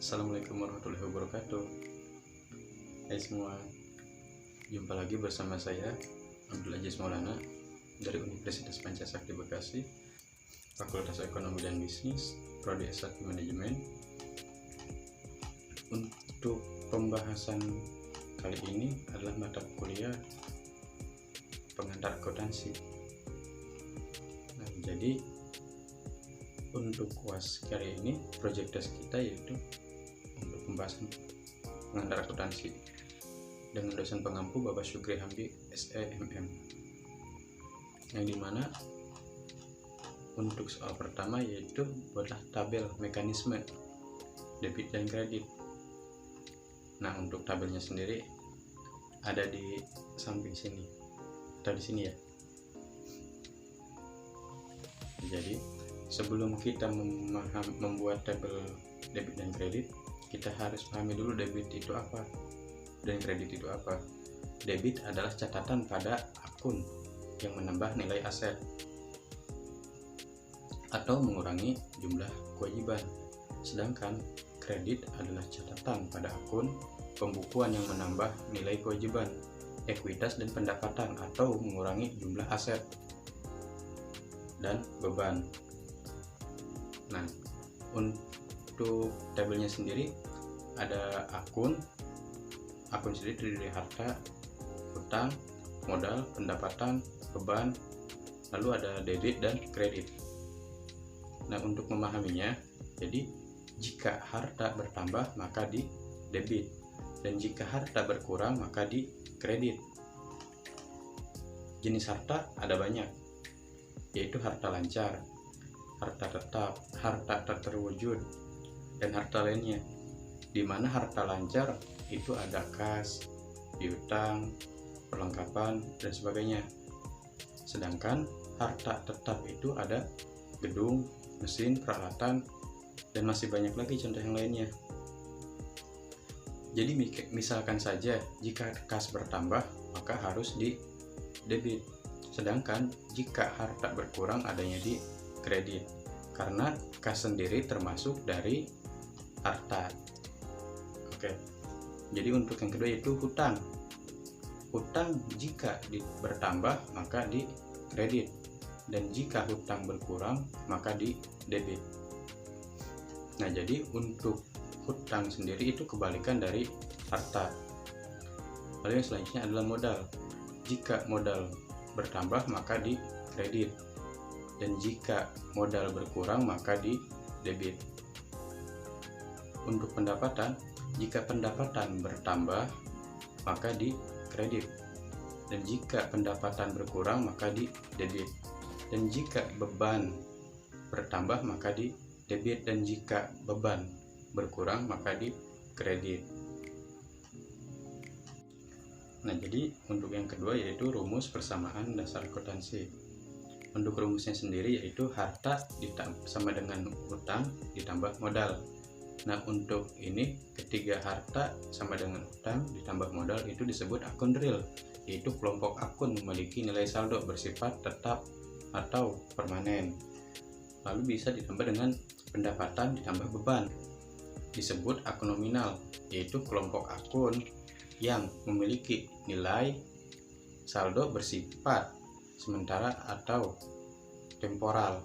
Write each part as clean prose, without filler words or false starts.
Assalamualaikum warahmatullahi wabarakatuh. Hai semua, jumpa lagi bersama saya Abdul Aziz Maulana dari Universitas Pancasakti Bekasi, Fakultas Ekonomi dan Bisnis, Prodi S1 Manajemen. Untuk pembahasan kali ini adalah mata kuliah pengantar akuntansi. Nah, jadi untuk UAS kali ini project test kita yaitu untuk pembahasan pengantar akuntansi dengan dosen pengampu Bapak Syukri Hamdi SEMM, yang dimana untuk soal pertama yaitu adalah tabel mekanisme debit dan kredit. Nah, untuk tabelnya sendiri ada di samping sini atau di sini ya. Jadi sebelum kita membuat tabel debit dan kredit, kita harus pahami dulu debit itu apa dan kredit itu apa. Debit adalah catatan pada akun yang menambah nilai aset atau mengurangi jumlah kewajiban. Sedangkan kredit adalah catatan pada akun pembukuan yang menambah nilai kewajiban, ekuitas dan pendapatan atau mengurangi jumlah aset dan beban. Nah, untuk tabelnya sendiri ada akun sendiri terdiri dari harta, hutang, modal, pendapatan, beban, lalu ada debit dan kredit. Nah, untuk memahaminya, jadi jika harta bertambah maka di debit, dan jika harta berkurang maka di kredit. Jenis harta ada banyak, yaitu harta lancar, harta tetap, harta tak terwujud, dan harta lainnya. Di mana harta lancar itu ada kas, piutang, perlengkapan, dan sebagainya. Sedangkan harta tetap itu ada gedung, mesin, peralatan, dan masih banyak lagi contoh yang lainnya. Jadi misalkan saja jika kas bertambah maka harus di debit, sedangkan jika harta berkurang adanya di kredit, karena kas sendiri termasuk dari harta. Oke. Jadi untuk yang kedua yaitu hutang. Hutang jika bertambah maka di kredit, dan jika hutang berkurang maka di debit. Nah, jadi untuk hutang sendiri itu kebalikan dari harta. Lalu yang selanjutnya adalah modal. Jika modal bertambah maka di kredit, dan jika modal berkurang maka di debit. Untuk pendapatan, jika pendapatan bertambah maka di kredit, dan jika pendapatan berkurang maka di debit, dan jika beban bertambah maka di debit, dan jika beban berkurang maka di kredit. Nah, jadi untuk yang kedua yaitu rumus persamaan dasar akuntansi. Untuk rumusnya sendiri yaitu harta sama dengan hutang ditambah modal. Nah, untuk ini ketiga harta sama dengan hutang ditambah modal itu disebut akun real, yaitu kelompok akun memiliki nilai saldo bersifat tetap atau permanen. Lalu bisa ditambah dengan pendapatan ditambah beban, disebut akun nominal, yaitu kelompok akun yang memiliki nilai saldo bersifat sementara atau temporal.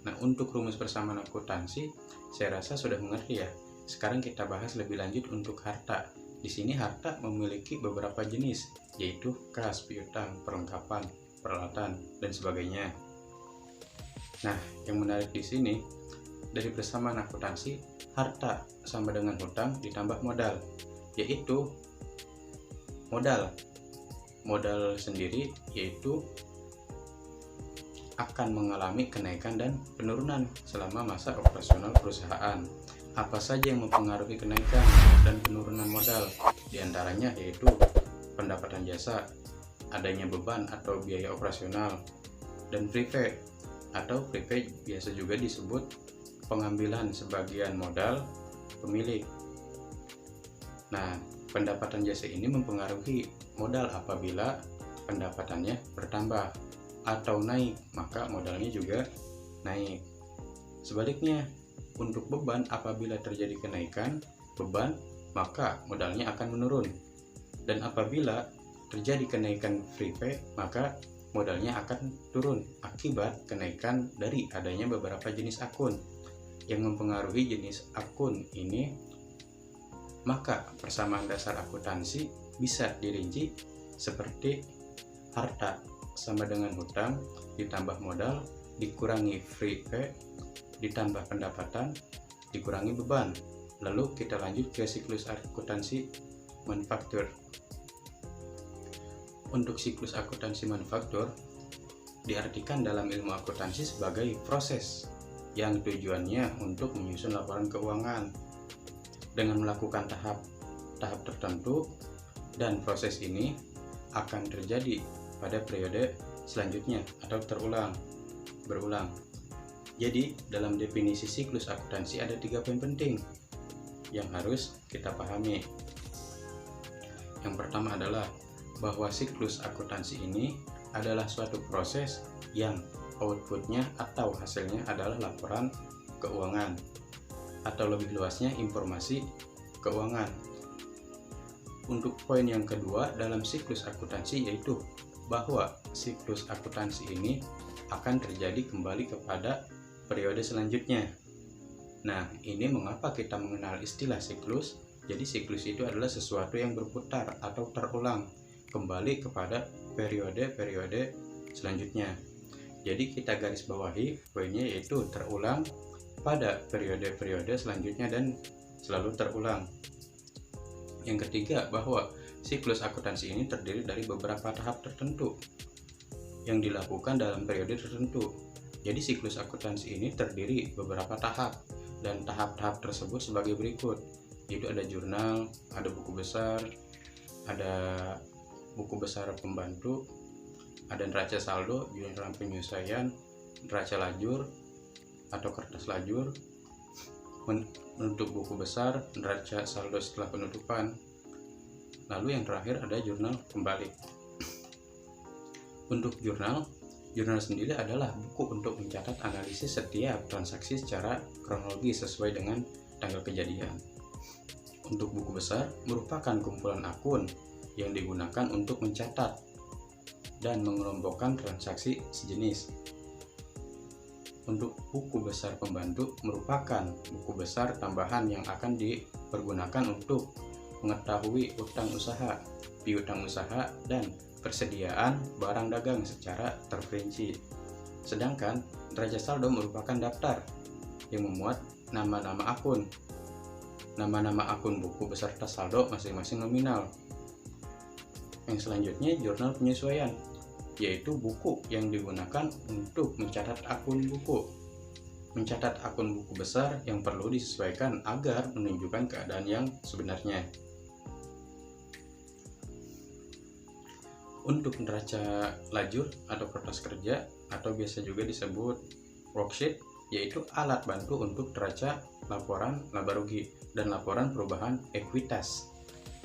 Nah, untuk rumus persamaan akuntansi saya rasa sudah mengerti ya. Sekarang kita bahas lebih lanjut untuk harta. Di sini harta memiliki beberapa jenis, yaitu kas, piutang, perlengkapan, peralatan, dan sebagainya. Nah, yang menarik di sini dari persamaan akuntansi, harta sama dengan hutang ditambah modal, yaitu modal sendiri yaitu akan mengalami kenaikan dan penurunan selama masa operasional perusahaan. Apa saja yang mempengaruhi kenaikan dan penurunan modal? Di antaranya yaitu pendapatan jasa, adanya beban atau biaya operasional, dan prepaid biasa juga disebut pengambilan sebagian modal pemilik. Nah, pendapatan jasa ini mempengaruhi modal apabila pendapatannya bertambah atau naik, maka modalnya juga naik. Sebaliknya, Untuk beban, apabila terjadi kenaikan beban, maka modalnya akan menurun. Dan apabila terjadi kenaikan free pay, maka modalnya akan turun akibat kenaikan dari adanya beberapa jenis akun. Yang mempengaruhi jenis akun ini, maka persamaan dasar akuntansi bisa dirinci seperti harta sama dengan hutang ditambah modal dikurangi free pay ditambah pendapatan dikurangi beban. Lalu kita lanjut ke siklus akuntansi manufaktur. Untuk siklus akuntansi manufaktur diartikan dalam ilmu akuntansi sebagai proses yang tujuannya untuk menyusun laporan keuangan dengan melakukan tahap tertentu, dan proses ini akan terjadi pada periode selanjutnya atau berulang. Jadi dalam definisi siklus akuntansi ada 3 poin penting yang harus kita pahami. Yang pertama adalah bahwa siklus akuntansi ini adalah suatu proses yang outputnya atau hasilnya adalah laporan keuangan, atau lebih luasnya informasi keuangan. Untuk poin yang kedua dalam siklus akuntansi yaitu bahwa siklus akuntansi ini akan terjadi kembali kepada periode selanjutnya. Nah, ini mengapa kita mengenal istilah siklus? Jadi siklus itu adalah sesuatu yang berputar atau terulang kembali kepada periode-periode selanjutnya. Jadi kita garis bawahi poinnya yaitu terulang pada periode-periode selanjutnya dan selalu terulang. Yang ketiga, bahwa siklus akuntansi ini terdiri dari beberapa tahap tertentu yang dilakukan dalam periode tertentu. Jadi siklus akuntansi ini terdiri beberapa tahap, dan tahap-tahap tersebut sebagai berikut, yaitu ada jurnal, ada buku besar, ada buku besar pembantu, ada neraca saldo, jurnal penyesuaian, neraca lajur atau kertas lajur. Untuk buku besar, neraca saldo setelah penutupan. Lalu yang terakhir ada jurnal kembali. Untuk jurnal sendiri adalah buku untuk mencatat analisis setiap transaksi secara kronologis sesuai dengan tanggal kejadian. Untuk buku besar merupakan kumpulan akun yang digunakan untuk mencatat dan mengelompokkan transaksi sejenis. Untuk buku besar pembantu merupakan buku besar tambahan yang akan dipergunakan untuk mengetahui utang usaha, piutang usaha, dan persediaan barang dagang secara terperinci. Sedangkan neraca saldo merupakan daftar yang memuat nama-nama akun. Nama-nama akun buku beserta saldo masing-masing nominal. Yang selanjutnya jurnal penyesuaian, yaitu buku yang digunakan untuk mencatat akun buku. Mencatat akun buku besar yang perlu disesuaikan agar menunjukkan keadaan yang sebenarnya. Untuk neraca lajur atau kertas kerja atau biasa juga disebut worksheet, yaitu alat bantu untuk neraca laporan laba rugi dan laporan perubahan ekuitas.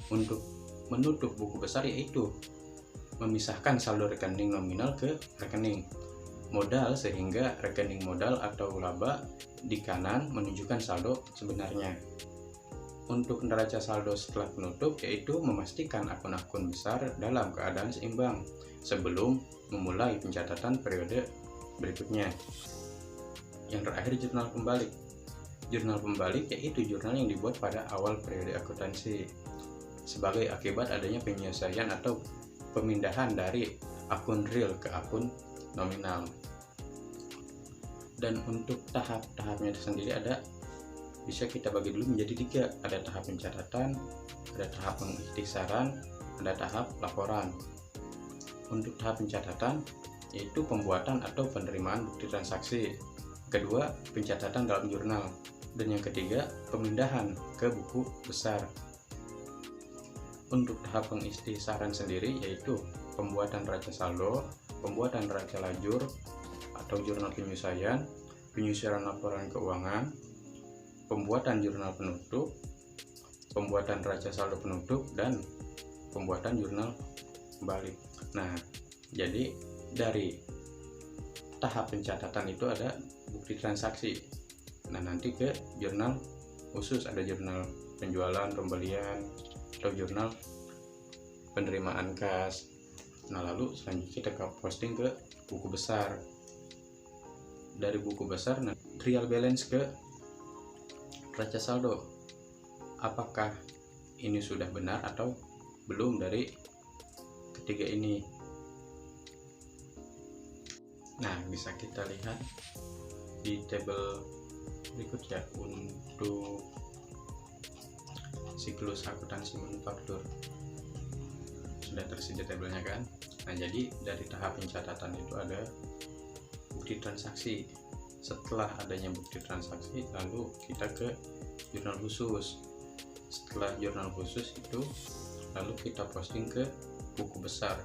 Untuk menutup buku besar yaitu memisahkan saldo rekening nominal ke rekening modal sehingga rekening modal atau laba di kanan menunjukkan saldo sebenarnya. Untuk neraca saldo setelah penutup yaitu memastikan akun-akun besar dalam keadaan seimbang sebelum memulai pencatatan periode berikutnya. Yang terakhir jurnal pembalik. Jurnal pembalik yaitu jurnal yang dibuat pada awal periode akuntansi sebagai akibat adanya penyelesaian atau pemindahan dari akun real ke akun nominal. Dan untuk tahap-tahapnya sendiri bisa kita bagi dulu menjadi 3. Ada tahap pencatatan, ada tahap pengikhtisaran, ada tahap laporan. Untuk tahap pencatatan yaitu pembuatan atau penerimaan bukti transaksi. Kedua, pencatatan dalam jurnal. Dan yang ketiga, pemindahan ke buku besar. Untuk tahap pengikhtisaran sendiri yaitu pembuatan neraca saldo, pembuatan neraca lajur atau jurnal penyesuaian, penyusuran laporan keuangan, pembuatan jurnal penutup, pembuatan neraca saldo penutup, dan pembuatan jurnal balik. Nah, jadi dari tahap pencatatan itu ada bukti transaksi. Nah nanti ke jurnal khusus, ada jurnal penjualan, pembelian, atau jurnal penerimaan kas. Nah lalu selanjutnya kita posting ke buku besar. Dari buku besar trial balance ke neraca saldo, apakah ini sudah benar atau belum dari ketiga ini. Nah bisa kita lihat di tabel berikut ya, untuk siklus akuntansi manufaktur sudah tersedia tabelnya kan. Nah jadi dari tahap pencatatan itu ada bukti transaksi. Setelah adanya bukti transaksi, lalu kita ke jurnal khusus. Setelah jurnal khusus itu lalu kita posting ke buku besar,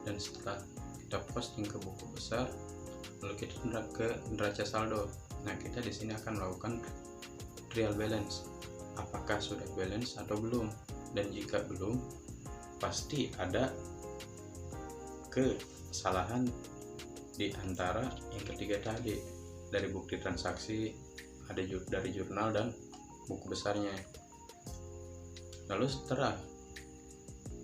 dan setelah kita posting ke buku besar lalu kita ke neraca saldo. Nah kita di sini akan melakukan trial balance, apakah sudah balance atau belum, dan jika belum pasti ada kesalahan di antara yang ketiga tadi, dari bukti transaksi, ada dari jurnal dan buku besarnya. Lalu setelah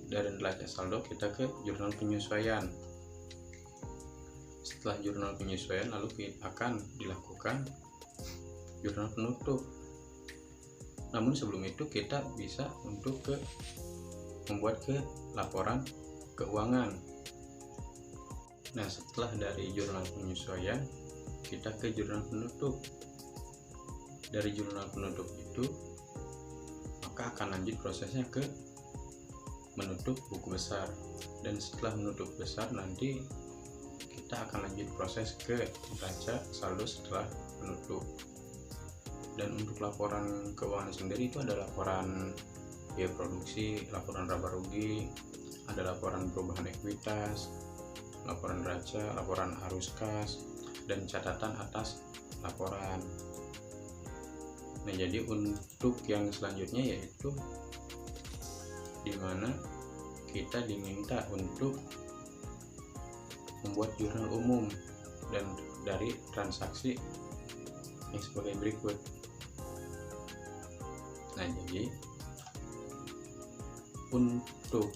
dari neraca saldo kita ke jurnal penyesuaian. Setelah jurnal penyesuaian lalu akan dilakukan jurnal penutup. Namun sebelum itu kita bisa untuk membuat laporan keuangan. Nah setelah dari jurnal penyesuaian kita ke jurnal penutup. Dari jurnal penutup itu maka akan lanjut prosesnya ke menutup buku besar, dan setelah menutup besar nanti kita akan lanjut proses ke neraca saldo setelah penutup. Dan untuk laporan keuangan sendiri itu ada laporan biaya produksi, laporan laba rugi, ada laporan perubahan ekuitas, laporan neraca, laporan arus kas, dan catatan atas laporan. Nah jadi untuk yang selanjutnya yaitu dimana kita diminta untuk membuat jurnal umum dan dari transaksi yang sebagai berikut. Nah jadi untuk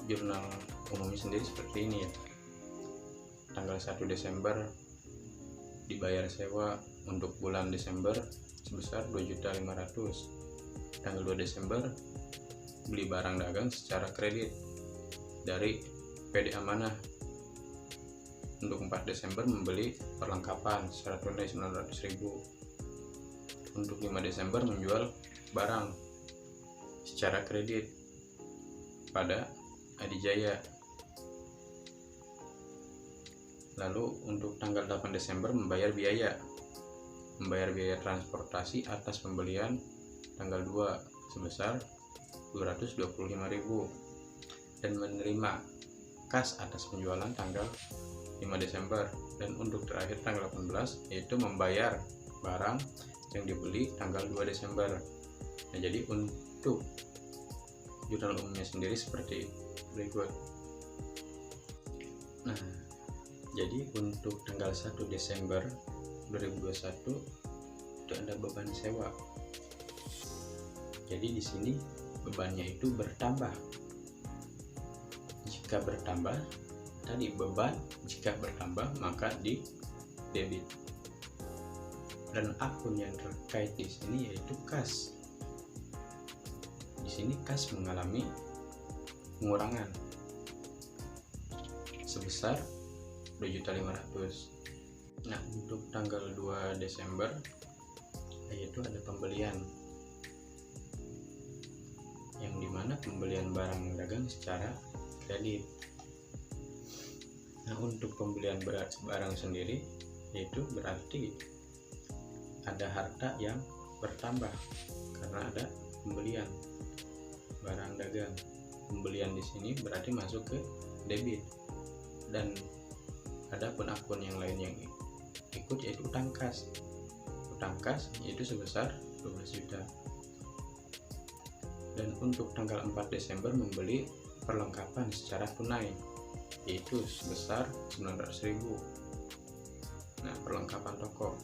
jurnal umumnya sendiri seperti ini ya. Tanggal 1 Desember dibayar sewa untuk bulan Desember sebesar 2.500.000. Tanggal 2 Desember beli barang dagang secara kredit dari PD Amanah. Untuk 4 Desember membeli perlengkapan secara tunai 900.000. Untuk 5 Desember menjual barang secara kredit pada Adijaya. Lalu untuk tanggal 8 Desember membayar biaya transportasi atas pembelian tanggal 2 sebesar 225.000, dan menerima kas atas penjualan tanggal 5 Desember. Dan untuk terakhir tanggal 18 yaitu membayar barang yang dibeli tanggal 2 Desember. Nah jadi untuk jurnal umumnya sendiri seperti berikut. Nah jadi untuk tanggal 1 Desember 2021 itu ada beban sewa. Jadi di sini bebannya itu bertambah. Jika bertambah tadi beban, jika bertambah maka di debit. Dan akun yang terkait di sini yaitu kas. Di sini kas mengalami pengurangan sebesar 2.500.000. Nah untuk tanggal 2 Desember yaitu ada pembelian, yang dimana pembelian barang dagang secara kredit. Nah untuk pembelian barang sendiri yaitu berarti ada harta yang bertambah karena ada pembelian barang dagang. Pembelian di sini berarti masuk ke debit. Dan adapun akun yang lain yang ikut yaitu utang kas. Utang kas yaitu sebesar 12 juta. Dan untuk tanggal 4 Desember membeli perlengkapan secara tunai yaitu sebesar 900.000. Nah Nah, perlengkapan toko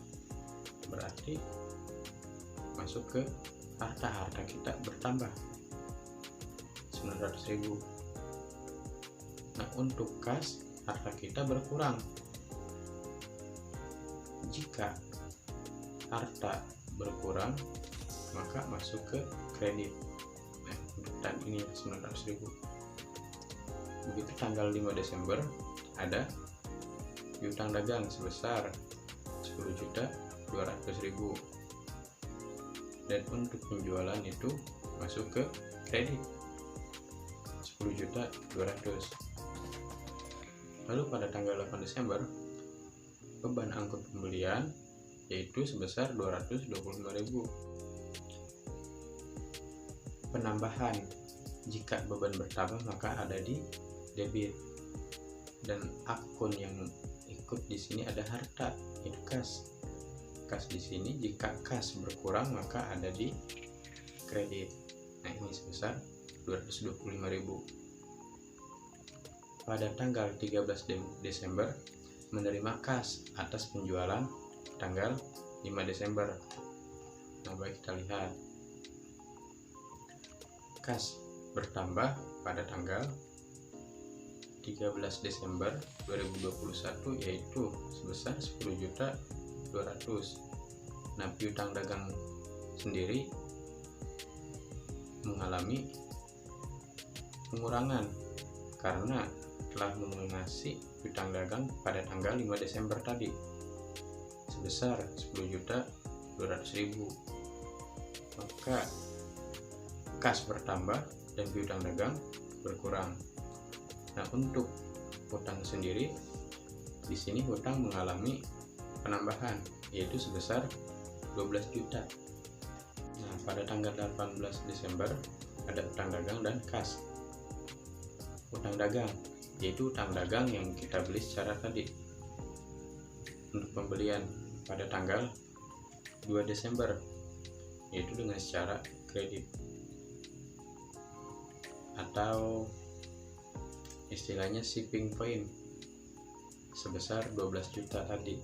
berarti masuk ke harta kita bertambah 900.000. Nah, untuk kas harta kita berkurang. Jika harta berkurang maka masuk ke kredit. Nah, untuk tahun ini 900.000. Begitu tanggal 5 Desember ada piutang dagang sebesar 10.200.000. Dan untuk penjualan itu masuk ke kredit 10.200.000. Lalu pada tanggal 8 Desember beban angkut pembelian yaitu sebesar 225.000. Penambahan, jika beban bertambah maka ada di debit, dan akun yang ikut di sini ada harta, itu kas. Kas di sini jika kas berkurang maka ada di kredit. Nah, ini sebesar 225.000. Pada tanggal 13 Desember menerima kas atas penjualan tanggal 5 Desember. Nah, baik kita lihat. Kas bertambah pada tanggal 13 Desember 2021 yaitu sebesar 10.200.000. Nah, piutang dagang sendiri mengalami pengurangan karena telah melunasi piutang dagang pada tanggal 5 Desember tadi sebesar 10.200.000. Maka kas bertambah dan piutang dagang berkurang. Nah, untuk hutang sendiri di sini hutang mengalami penambahan yaitu sebesar 12 juta. Nah, pada tanggal 18 Desember ada hutang dagang dan kas. Hutang dagang yaitu hutang dagang yang kita beli secara tadi. Untuk pembelian pada tanggal 2 Desember yaitu dengan secara kredit atau istilahnya shipping point sebesar 12 juta tadi.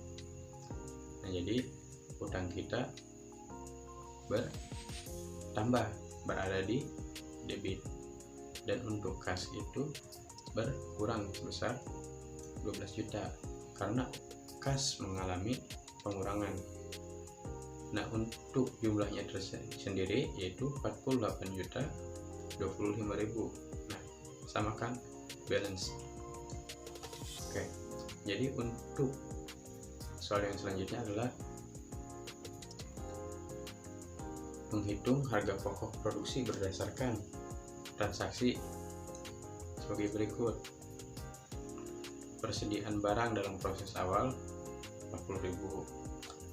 Nah, jadi hutang kita bertambah, berada di debit, dan untuk kas itu berkurang sebesar 12 juta karena kas mengalami pengurangan. Nah, untuk jumlahnya sendiri yaitu 48.025.000. Nah, samakan balance. Oke, jadi untuk soal yang selanjutnya adalah menghitung harga pokok produksi berdasarkan transaksi sebagai berikut. Persediaan barang dalam proses awal 40.000,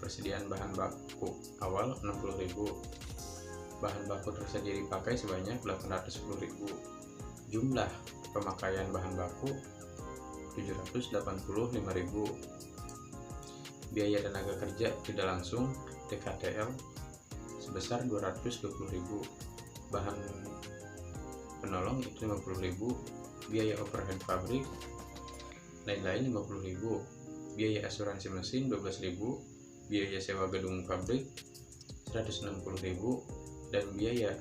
persediaan bahan baku awal 60.000, bahan baku tersedia dipakai sebanyak 810.000, jumlah pemakaian bahan baku 785.000, biaya tenaga kerja tidak langsung TKTL sebesar 220.000, bahan penolong itu 50.000, biaya overhead pabrik lain-lain 50.000, biaya asuransi mesin 12.000, biaya sewa gedung pabrik 160.000, dan biaya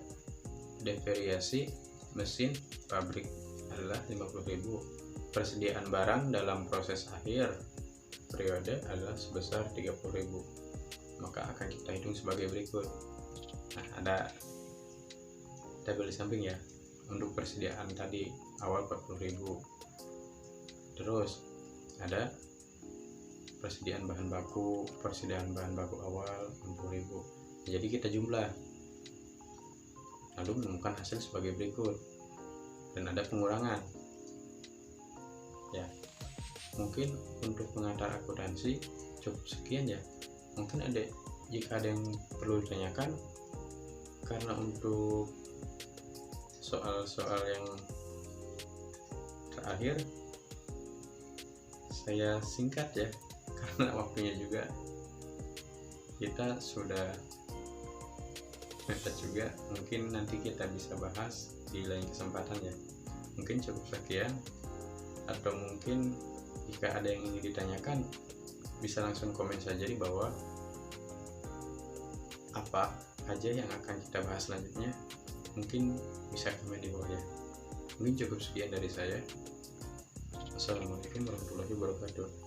devariasi mesin pabrik adalah 50.000. Persediaan barang dalam proses akhir periode adalah sebesar 30.000. Maka akan kita hitung sebagai berikut. Nah, ada tabel di samping ya. Untuk persediaan tadi awal 40.000. Terus ada persediaan bahan baku awal 60.000. Jadi kita jumlah lalu menemukan hasil sebagai berikut, dan ada pengurangan ya. Mungkin untuk pengantar akuntansi cukup sekian ya. Mungkin jika ada yang perlu ditanyakan, karena untuk soal-soal yang terakhir saya singkat ya, karena waktunya juga kita sudah mepet juga. Mungkin nanti kita bisa bahas di lain kesempatan ya. Mungkin cukup sekian, atau mungkin jika ada yang ingin ditanyakan bisa langsung komen saja di bawah apa aja yang akan kita bahas selanjutnya. Mungkin bisa komen di bawah ya. Mungkin cukup sekian dari saya. Assalamualaikum warahmatullahi wabarakatuh.